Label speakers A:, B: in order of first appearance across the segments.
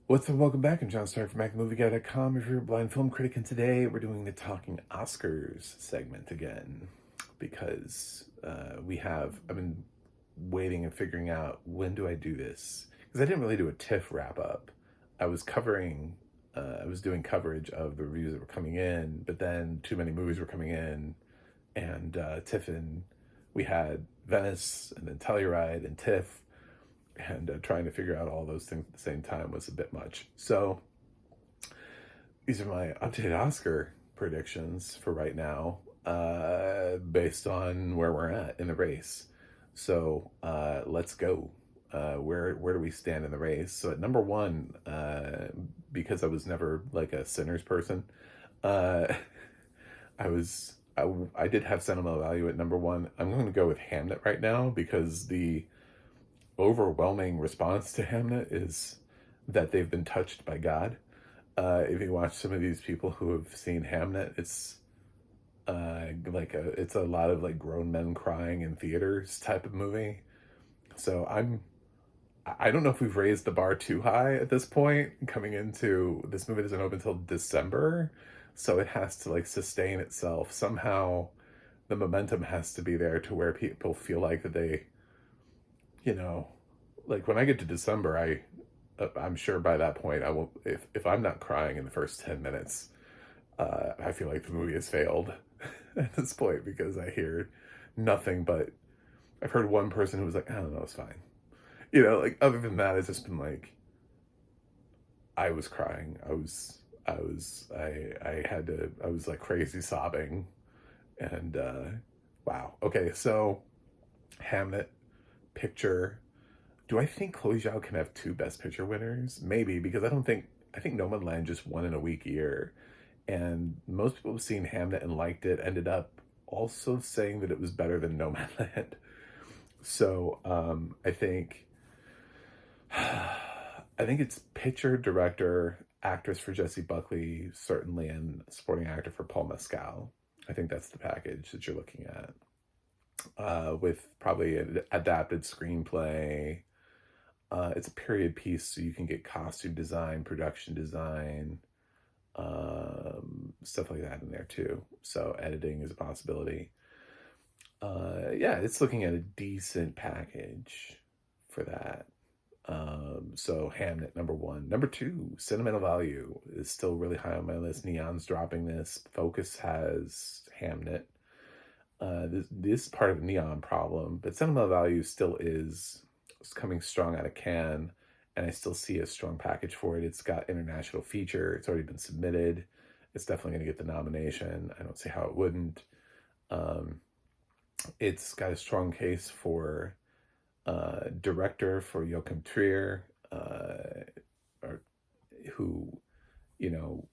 A: What's up? Welcome back. I'm John Stark from MacMovieGuy.com, your favorite blind film critic, and today we're doing the Talking Oscars segment again because I've been waiting and figuring out when do I do this because I didn't really do a TIFF wrap up. I was covering, I was doing coverage of the reviews that were coming in, but then too many movies were coming in, and Tiffin, we had Venice and then Telluride and TIFF, and trying to figure out all those things at the same time was a bit much. So these are my updated Oscar predictions for right now, based on where we're at in the race. So let's go. Where do we stand in the race? So at number one, because I was never like a Sinners person, uh, I did have sentimental value at number one. I'm going to go with Hamnet right now because the overwhelming response to Hamnet is that they've been touched by God. If you watch some of these people who have seen Hamnet, it's a lot of like grown men crying in theaters type of movie. So I don't know if we've raised the bar too high at this point. Coming into this movie doesn't open until December, so it has to like sustain itself somehow. The momentum has to be there to where people feel like that they, you know, like when I get to December, I'm sure by that point I will. If I'm not crying in the first 10 minutes, I feel like the movie has failed at this point because I hear nothing but. I've heard one person who was like, I don't know, it's fine. Like other than that, it's just been like I was crying. I had to. I was like crazy sobbing, and wow. Okay, so Hamnet picture. Do I think Chloe Zhao can have two Best Picture winners? Maybe, because I think Nomadland just won in a weak year, and most people have seen Hamnet and liked it. Ended up also saying that it was better than Nomadland. So I think it's picture, director, actress for Jessie Buckley, certainly, and supporting actor for Paul Mescal. I think that's the package that you're looking at, with probably an adapted screenplay. It's a period piece, so you can get costume design, production design, stuff like that in there too. So editing is a possibility. Yeah, it's looking at a decent package for that. So Hamnet, number one. Number two, Sentimental Value is still really high on my list. Neon's dropping this. Focus has Hamnet. This is part of the Neon problem, but Sentimental Value still is coming strong out of Cannes, and I still see a strong package for it. It's got international feature. It's already been submitted. It's definitely going to get the nomination. I don't see how it wouldn't. Um, it's got a strong case for director for Joachim Trier, or, who,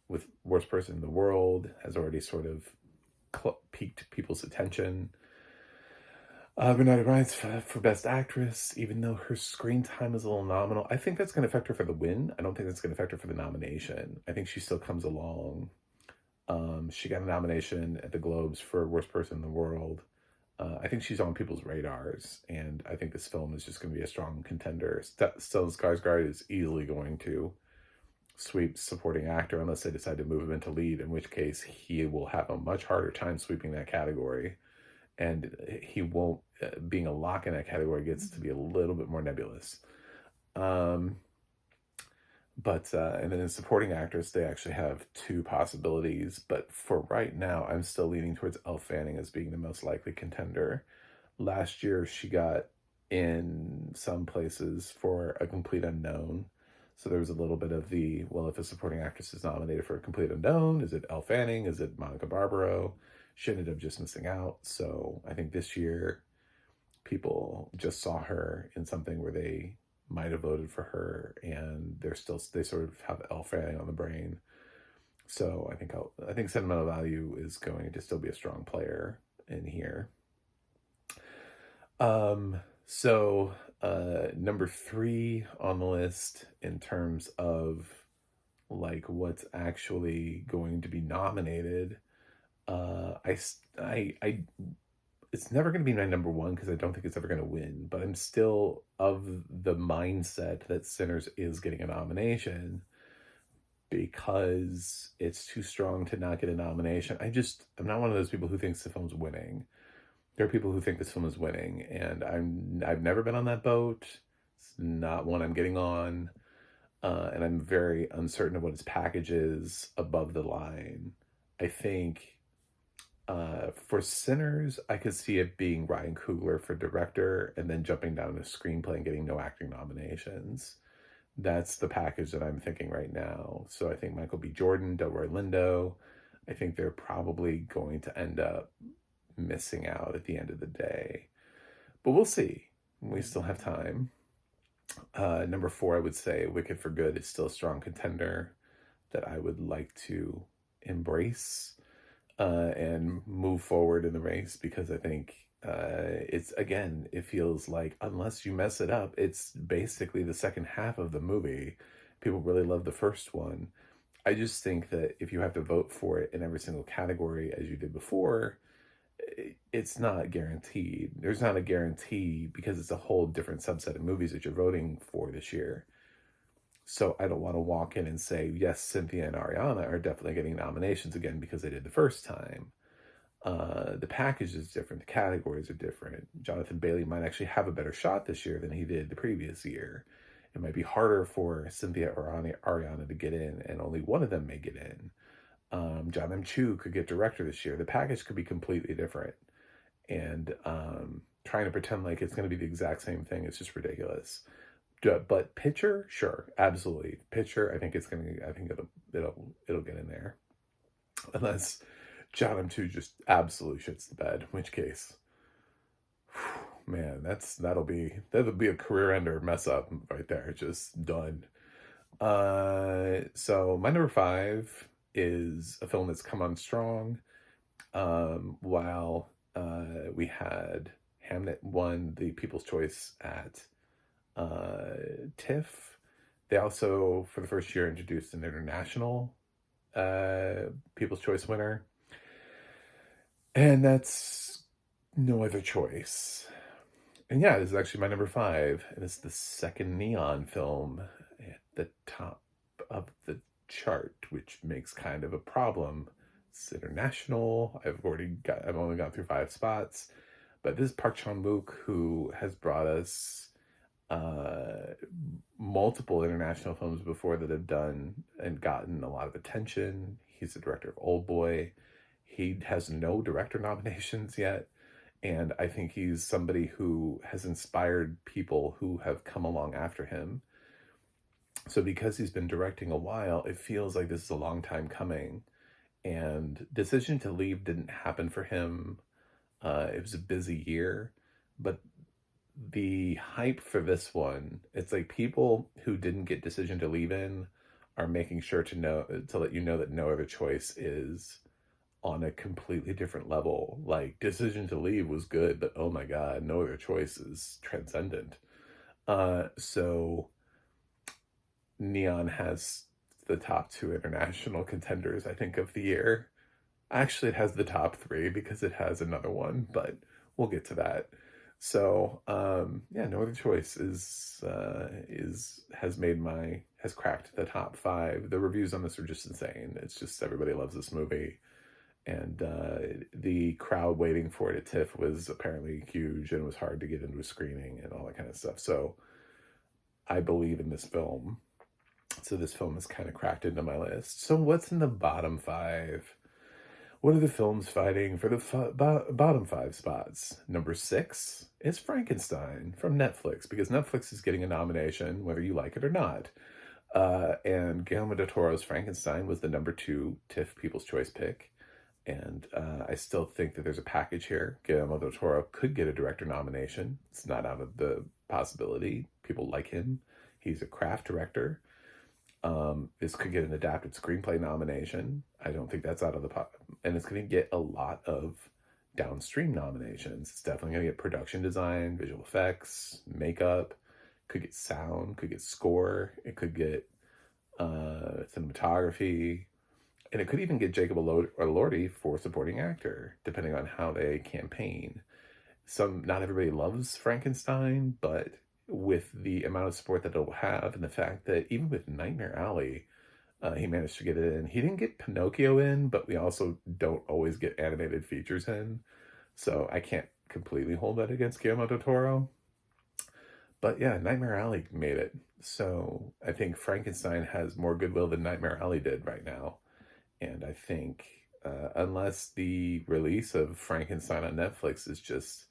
A: with Worst Person in the World, has already sort of piqued people's attention. Bernarda Ryan's for Best Actress, even though her screen time is a little nominal. I think that's going to affect her for the win. I don't think that's going to affect her for the nomination. I think she still comes along. She got a nomination at the Globes for Worst Person in the World. I think she's on people's radars, and I think this film is just going to be a strong contender. Stellan Skarsgård is easily going to sweep supporting actor unless they decide to move him into lead, in which case he will have a much harder time sweeping that category, and he won't. Being a lock in that category gets to be a little bit more nebulous. Um, but and then in supporting actress, they actually have two possibilities. But for right now, I'm still leaning towards Elle Fanning as being the most likely contender. Last year, she got in some places for A Complete Unknown. So there was a little bit of the, well, if a supporting actress is nominated for A Complete Unknown, is it Elle Fanning? Is it Monica Barbaro? She ended up just missing out. So I think this year, people just saw her in something where they might have voted for her, and they sort of have Elle Fanning on the brain. So I think Sentimental Value is going to still be a strong player in here. So number three on the list in terms of like what's actually going to be nominated, I it's never going to be my number one because I don't think it's ever going to win, but I'm still of the mindset that Sinners is getting a nomination because it's too strong to not get a nomination. I'm not one of those people who thinks the film's winning. There are people who think this film is winning, and I've never been on that boat. It's not one I'm getting on, and I'm very uncertain of what its package is above the line. I think for Sinners, I could see it being Ryan Coogler for director, and then jumping down to screenplay and getting no acting nominations. That's the package that I'm thinking right now. So I think Michael B. Jordan, Delroy Lindo, I think they're probably going to end up missing out at the end of the day. But we'll see. We still have time. Number 4, I would say Wicked for Good is still a strong contender that I would like to embrace and move forward in the race, because I think it feels like unless you mess it up, it's basically the second half of the movie. People really love the first one. I just think that if you have to vote for it in every single category as you did before, it's not guaranteed. There's not a guarantee because it's a whole different subset of movies that you're voting for this year. So I don't want to walk in and say, yes, Cynthia and Ariana are definitely getting nominations again because they did the first time. The package is different. The categories are different. Jonathan Bailey might actually have a better shot this year than he did the previous year. It might be harder for Cynthia or Ariana to get in, and only one of them may get in. John M. Chu could get director this year. The package could be completely different. And trying to pretend like it's going to be the exact same thing is just ridiculous. But picture, sure, absolutely. Picture, I think it'll get in there, unless John M. Chu just absolutely shits the bed. In which case, man, that'll be a career ender mess up right there. Just done. So my number 5 is a film that's come on strong. While we had Hamnet won the People's Choice at TIFF, they also, for the first year, introduced an international People's Choice winner. And that's No Other Choice. And yeah, this is actually my number 5. And it's the second Neon film at the top of the chart, which makes kind of a problem. It's international. I've only gone through 5 spots. But this is Park Chan-wook, who has brought us multiple international films before that have done and gotten a lot of attention. He's the director of Old Boy. He has no director nominations yet. And I think he's somebody who has inspired people who have come along after him. So because he's been directing a while, it feels like this is a long time coming. And Decision to Leave didn't happen for him. It was a busy year. But the hype for this one, it's like people who didn't get Decision to Leave in are making sure to let you know that No Other Choice is on a completely different level. Like, Decision to Leave was good, but oh my god, No Other Choice is transcendent. So Neon has the top 2 international contenders, I think, of the year. Actually, it has the top 3 because it has another one, but we'll get to that. So, yeah, No Other Choice has cracked the top 5. The reviews on this are just insane. It's just, everybody loves this movie. And the crowd waiting for it at TIFF was apparently huge, and it was hard to get into a screening and all that kind of stuff. So I believe in this film. So this film has kind of cracked into my list. So what's in the bottom 5? What are the films fighting for the bottom 5 spots? Number 6 is Frankenstein from Netflix, because Netflix is getting a nomination, whether you like it or not. And Guillermo del Toro's Frankenstein was the number 2 TIFF People's Choice pick. And I still think that there's a package here. Guillermo del Toro could get a director nomination. It's not out of the possibility. People like him. He's a craft director. This could get an adapted screenplay nomination. I don't think that's out of the and it's going to get a lot of downstream nominations. It's definitely going to get production design, visual effects, makeup. Could get sound. Could get score. It could get cinematography. And it could even get Jacob Elordi for supporting actor, depending on how they campaign. not everybody loves Frankenstein, but with the amount of support that it'll have, and the fact that even with Nightmare Alley, he managed to get it in. He didn't get Pinocchio in, but we also don't always get animated features in. So I can't completely hold that against Guillermo del Toro. But yeah, Nightmare Alley made it. So I think Frankenstein has more goodwill than Nightmare Alley did right now. And I think, unless the release of Frankenstein on Netflix is just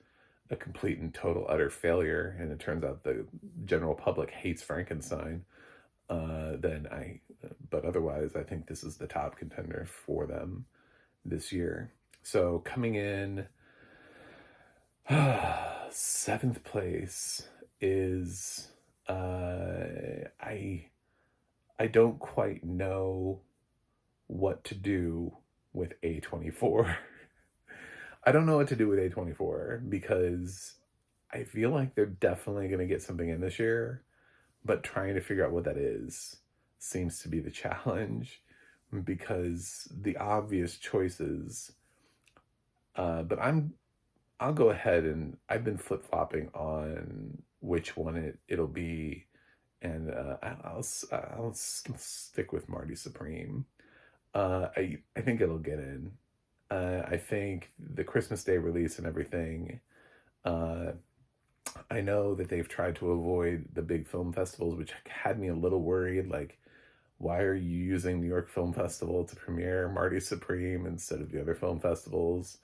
A: a complete and total utter failure, and it turns out the general public hates Frankenstein, then but otherwise, I think this is the top contender for them this year. So coming in seventh place is, I don't quite know what to do with A24. I don't know what to do with A24 because I feel like they're definitely going to get something in this year, but trying to figure out what that is seems to be the challenge, because the obvious choices, but I'll go ahead, and I've been flip-flopping on which one it'll be, and I'll stick with Marty Supreme. I think it'll get in. I think the Christmas Day release and everything, I know that they've tried to avoid the big film festivals, which had me a little worried. Like, why are you using New York Film Festival to premiere Marty Supreme instead of the other film festivals?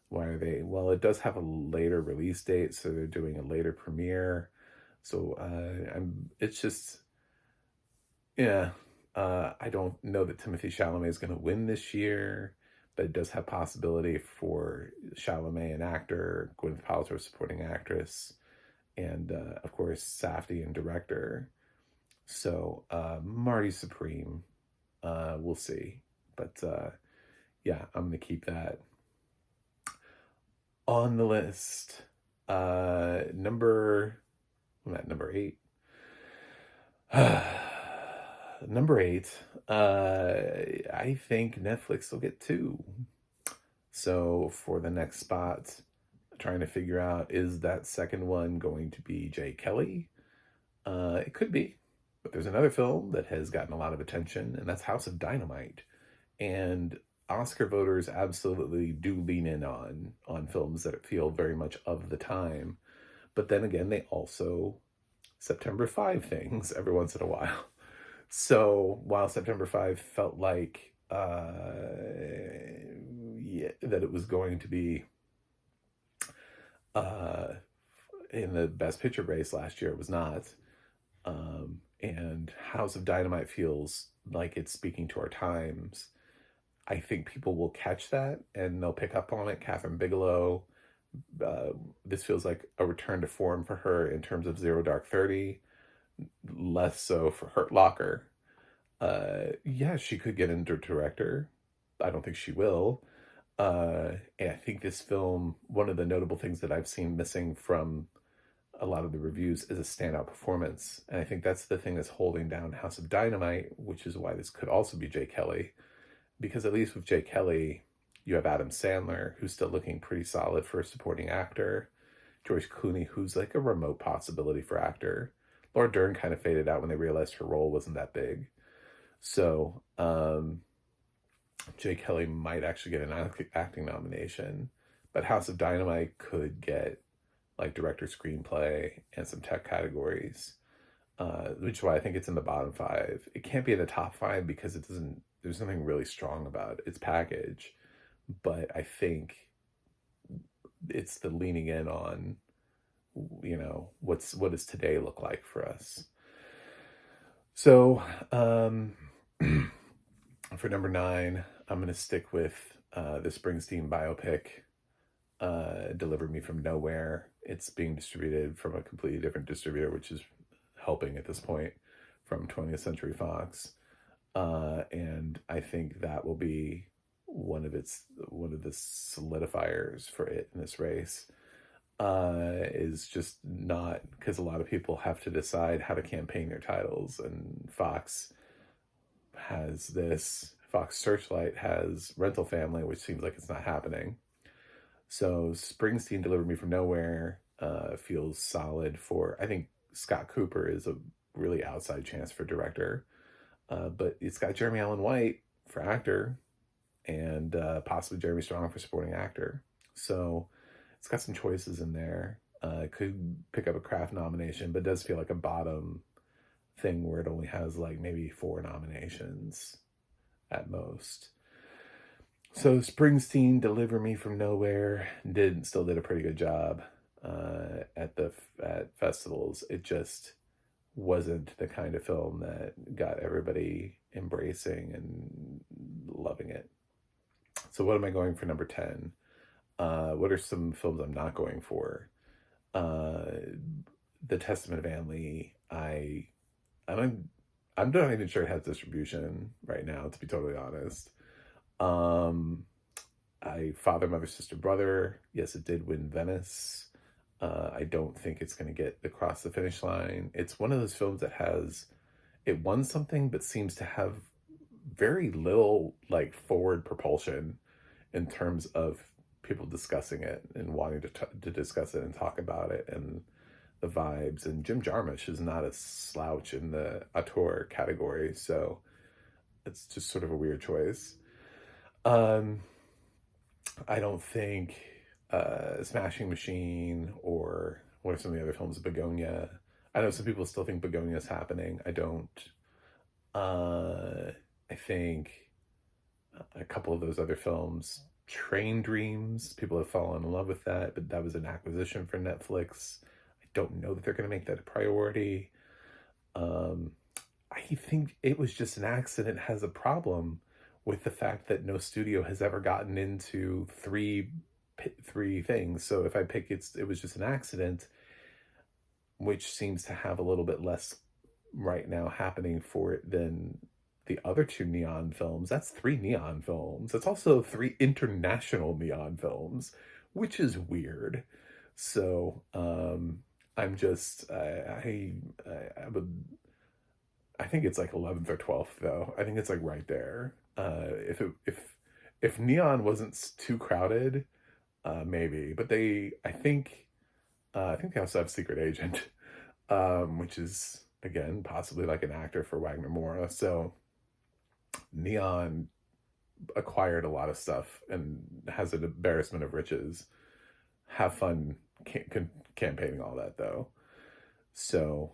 A: Why are they? Well, it does have a later release date, so they're doing a later premiere. So it's just, yeah. I don't know that Timothy Chalamet is going to win this year, but it does have possibility for Chalamet, an actor, Gwyneth Paltrow, supporting actress, and of course Safdie, and director. So Marty Supreme, we'll see, but yeah, I'm gonna keep that on the list. I'm at number 8. Number 8, I think Netflix will get 2. So for the next spot, trying to figure out, is that second one going to be Jay Kelly? It could be, but there's another film that has gotten a lot of attention, and that's House of Dynamite. And Oscar voters absolutely do lean in on films that feel very much of the time. But then again, they also September 5 things every once in a while. So while September 5 felt like yeah, that it was going to be in the Best Picture race last year, it was not. And House of Dynamite feels like it's speaking to our times. I think people will catch that and they'll pick up on it. Catherine Bigelow, this feels like a return to form for her in terms of Zero Dark 30, less so for Hurt Locker. Yeah, she could get into director. I don't think she will. And I think this film, one of the notable things that I've seen missing from a lot of the reviews, is a standout performance. And I think that's the thing that's holding down House of Dynamite, which is why this could also be Jay Kelly. Because at least with Jay Kelly, you have Adam Sandler, who's still looking pretty solid for a supporting actor. George Clooney, who's like a remote possibility for actor. Laura Dern kind of faded out when they realized her role wasn't that big. So Jay Kelly might actually get an acting nomination. But House of Dynamite could get like director, screenplay, and some tech categories, which is why I think it's in the bottom 5. It can't be in the top 5 because it doesn't. There's nothing really strong about its package, but I think it's the leaning in on, what does today look like for us. So for number 9, I'm going to stick with the Springsteen biopic, Deliver Me From Nowhere. It's being distributed from a completely different distributor, which is helping at this point, from 20th Century Fox. And I think that will be one of the solidifiers for it in this race. Is just not, because a lot of people have to decide how to campaign their titles, and Fox Searchlight has Rental Family, which seems like it's not happening. So Springsteen Delivered Me from Nowhere feels solid for, I think Scott Cooper is a really outside chance for director, but it's got Jeremy Allen White for actor and possibly Jeremy Strong for supporting actor. So it's got some choices in there. It could pick up a craft nomination, but it does feel like a bottom thing where it only has like maybe 4 nominations at most. So Springsteen, Deliver Me from Nowhere, still did a pretty good job at festivals. It just wasn't the kind of film that got everybody embracing and loving it. So what am I going for number 10? What are some films I'm not going for? The Testament of Anne Lee. I'm I'm not even sure it has distribution right now, to be totally honest. Um, Father, Mother, Sister, Brother. Yes, it did win Venice. I don't think it's going to get across the finish line. It's one of those films that it won something, but seems to have very little like forward propulsion in terms of people discussing it and wanting to discuss it and talk about it and the vibes. And Jim Jarmusch is not a slouch in the auteur category, so it's just sort of a weird choice. Um, I don't think Smashing Machine or what are some of the other films? Begonia. I know some people still think Begonia is happening. I don't. I think a couple of those other films, Train Dreams, people have fallen in love with that, but that was an acquisition for Netflix. I don't know that they're going to make that a priority. Um, I think it was just an accident has a problem with the fact that no studio has ever gotten into three things. So if I pick it was just an accident, which seems to have a little bit less right now happening for it than the other 2 Neon films. That's 3 Neon films. That's also 3 international Neon films, which is weird. So I'm just I would I think it's like 11th or 12th though. I think it's like right there. If Neon wasn't too crowded, maybe. But I think they also have Secret Agent, which is again possibly like an actor for Wagner Moura. So Neon acquired a lot of stuff and has an embarrassment of riches. Have fun campaigning all that though. So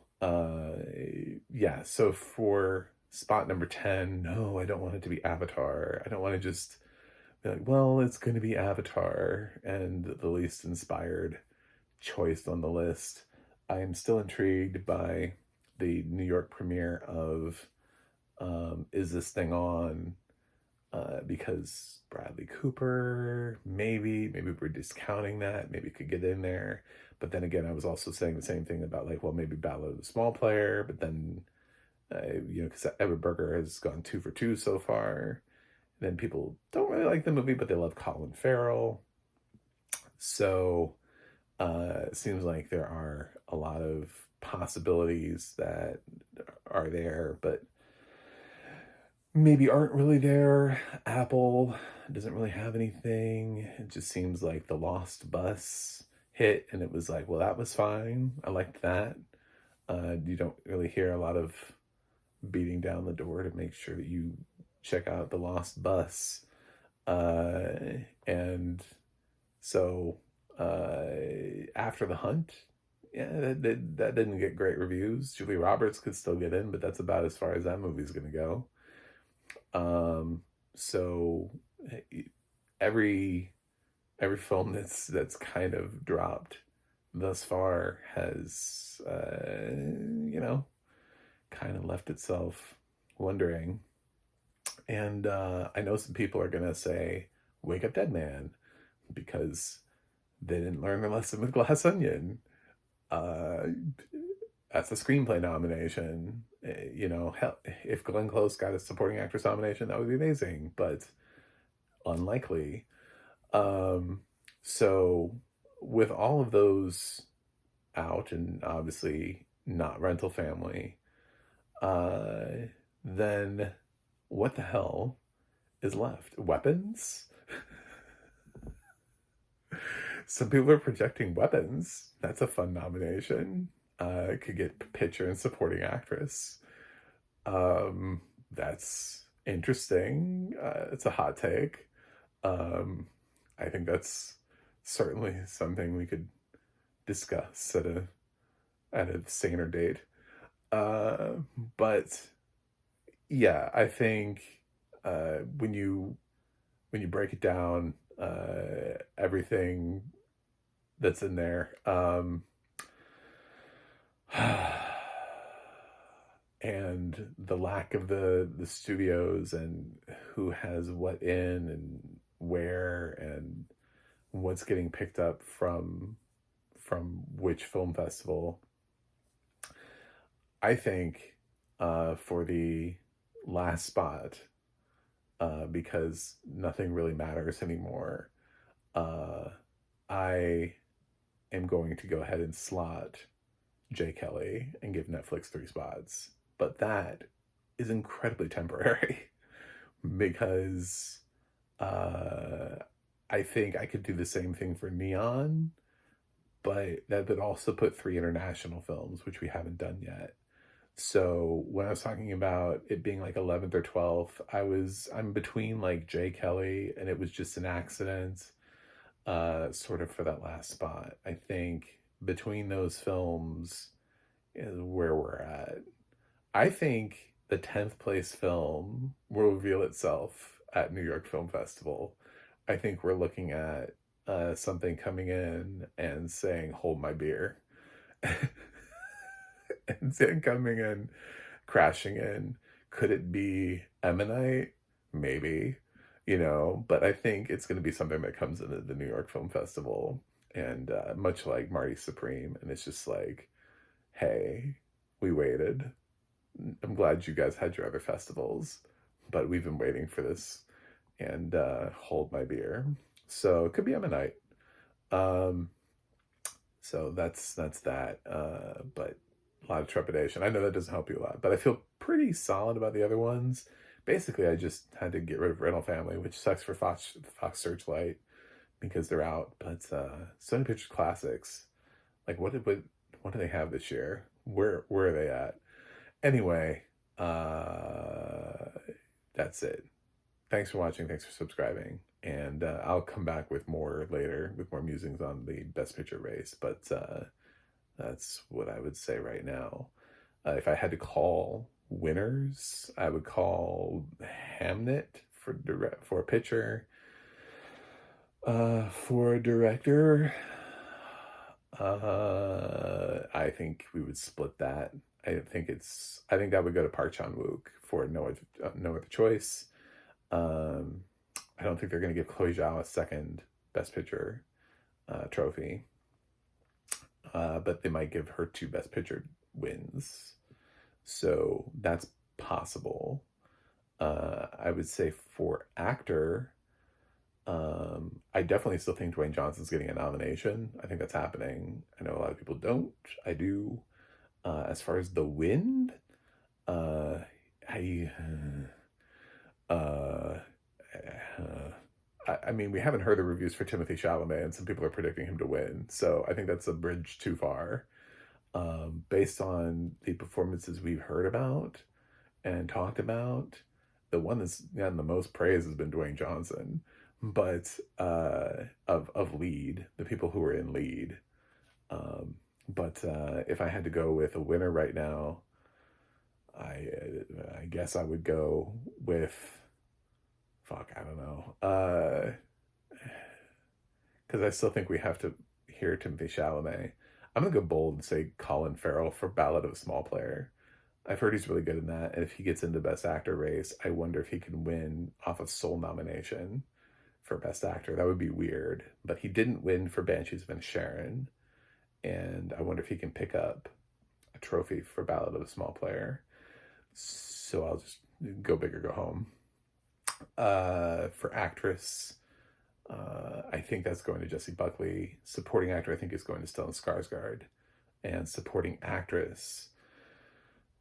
A: yeah. So for spot number 10, no, I don't want it to be Avatar. I don't want to just be like, well, it's going to be Avatar and the least inspired choice on the list. I am still intrigued by the New York premiere of Is This Thing On? Because Bradley Cooper, maybe we're discounting that, maybe it could get in there. But then again, I was also saying the same thing about like, well, maybe Ballad of the Small Player, but then, because Edward Berger has gone 2 for 2 so far. And then people don't really like the movie, but they love Colin Farrell. So it seems like there are a lot of possibilities that are there, but maybe aren't really there. Apple doesn't really have anything. It just seems like The Lost Bus hit, and it was like, well, that was fine. I liked that. You don't really hear a lot of beating down the door to make sure that you check out The Lost Bus. And so After the Hunt, yeah, that didn't get great reviews. Julia Roberts could still get in, but that's about as far as that movie's going to go. So every film that's kind of dropped thus far has kind of left itself wondering. And I know some people are gonna say Wake Up Dead Man because they didn't learn their lesson with Glass Onion. That's a screenplay nomination. Hell, if Glenn Close got a supporting actress nomination, that would be amazing, but unlikely. So with all of those out, and obviously not Rental Family, then what the hell is left? Weapons? Some people are projecting Weapons. That's a fun nomination. It could get picture and supporting actress. Um, that's interesting. It's a hot take. Um, I think that's certainly something we could discuss at a saner date. Uh, but yeah, I think when you break it down, everything that's in there, and the lack of the studios and who has what in and where and what's getting picked up from which film festival. I think for the last spot, because nothing really matters anymore, uh, I am going to go ahead and slot Jay Kelly and give Netflix 3 spots. But that is incredibly temporary because uh, I think I could do the same thing for Neon, but that would also put 3 international films, which we haven't done yet. So when I was talking about it being like 11th or 12th, I'm between like Jay Kelly and it was just an accident, sort of for that last spot. I think between those films is where we're at. I think the 10th place film will reveal itself at New York Film Festival. I think we're looking at something coming in and saying, hold my beer. And then coming in, crashing in. Could it be Emanite? Maybe, but I think it's going to be something that comes into the New York Film Festival. And much like Marty Supreme. And it's just like, hey, we waited. I'm glad you guys had your other festivals, but we've been waiting for this. And hold my beer. So it could be Emanite. Um, so that's that. But a lot of trepidation. I know that doesn't help you a lot, but I feel pretty solid about the other ones. Basically, I just had to get rid of Rental Family, which sucks for Fox Searchlight because they're out. But Sony Pictures Classics, like what do they have this year? Where are they at? Anyway, that's it. Thanks for watching. Thanks for subscribing. And I'll come back with more later, with more musings on the Best Picture race. But that's what I would say right now. If I had to call winners, I would call Hamnet for a picture. For a director, I think we would split that. I think that would go to Park Chan-wook for no other choice. I don't think they're going to give Chloe Zhao a second Best Picture trophy. But they might give her 2 Best Picture wins. So that's possible. I would say for actor, I definitely still think Dwayne Johnson's getting a nomination. I think that's happening. I know a lot of people don't. I do. As far as The Wind, I mean, we haven't heard the reviews for Timothée Chalamet, and some people are predicting him to win. So I think that's a bridge too far. Based on the performances we've heard about and talked about, the one that's gotten the most praise has been Dwayne Johnson. But of lead, the people who are in lead. But if I had to go with a winner right now, I guess I would go with, I don't know. Because I still think we have to hear Timothée Chalamet. I'm going to go bold and say Colin Farrell for Ballad of a Small Player. I've heard he's really good in that. And if he gets into Best Actor race, I wonder if he can win off of sole nomination for Best Actor. That would be weird. But he didn't win for Banshees of Inisherin. And I wonder if he can pick up a trophy for Ballad of a Small Player. So I'll just go big or go home. For actress, I think that's going to Jessie Buckley. Supporting actor, I think, is going to Stellan Skarsgård. And supporting actress,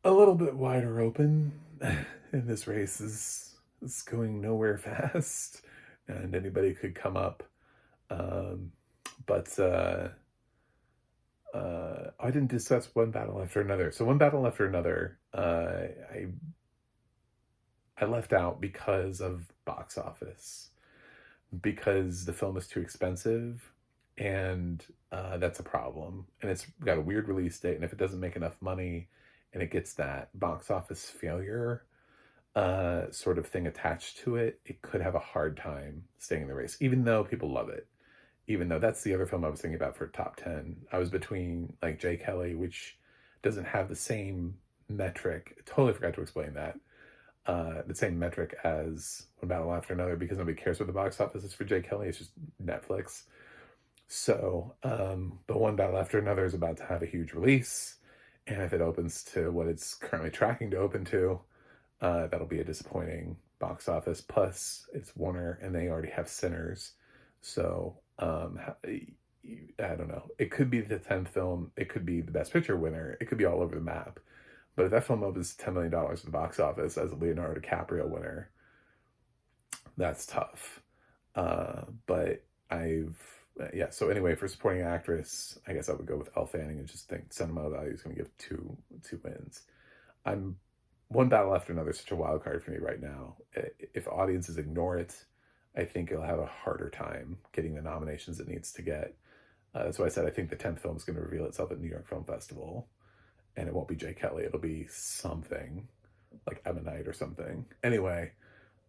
A: a little bit wider open. And this race is going nowhere fast. And anybody could come up. But I didn't discuss One Battle After Another. So One Battle After Another, I left out because of box office, because the film is too expensive, and that's a problem. And it's got a weird release date, and if it doesn't make enough money, and it gets that box office failure sort of thing attached to it, it could have a hard time staying in the race, even though people love it. Even though that's the other film I was thinking about for top 10. I was between like Jay Kelly, which doesn't have the same metric. I totally forgot to explain that. The same metric as One Battle After Another, because nobody cares what the box office is for Jay Kelly. It's just Netflix. So, but One Battle After Another is about to have a huge release. And if it opens to what it's currently tracking to open to, that'll be a disappointing box office. Plus, it's Warner and they already have Sinners. So, I don't know. It could be the 10th film. It could be the Best Picture winner. It could be all over the map. But if that film opens $10 million at the box office as a Leonardo DiCaprio winner, that's tough. But yeah. So anyway, for supporting actress, I guess I would go with Elle Fanning and just think sentimental value is going to give two wins. I'm One Battle After Another is such a wild card for me right now. If audiences ignore it, I think it'll have a harder time getting the nominations it needs to get. That's why I said I think the 10th film is going to reveal itself at New York Film Festival, and it won't be Jay Kelly. It'll be something like Emma Knight or something. Anyway,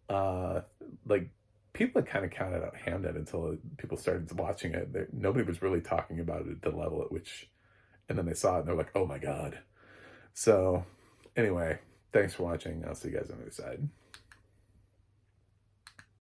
A: uh, like people had kind of counted out Hamnet until people started watching it. Nobody was really talking about it at the level at which, and then they saw it and they're like, oh my God. So anyway, thanks for watching. I'll see you guys on the other side.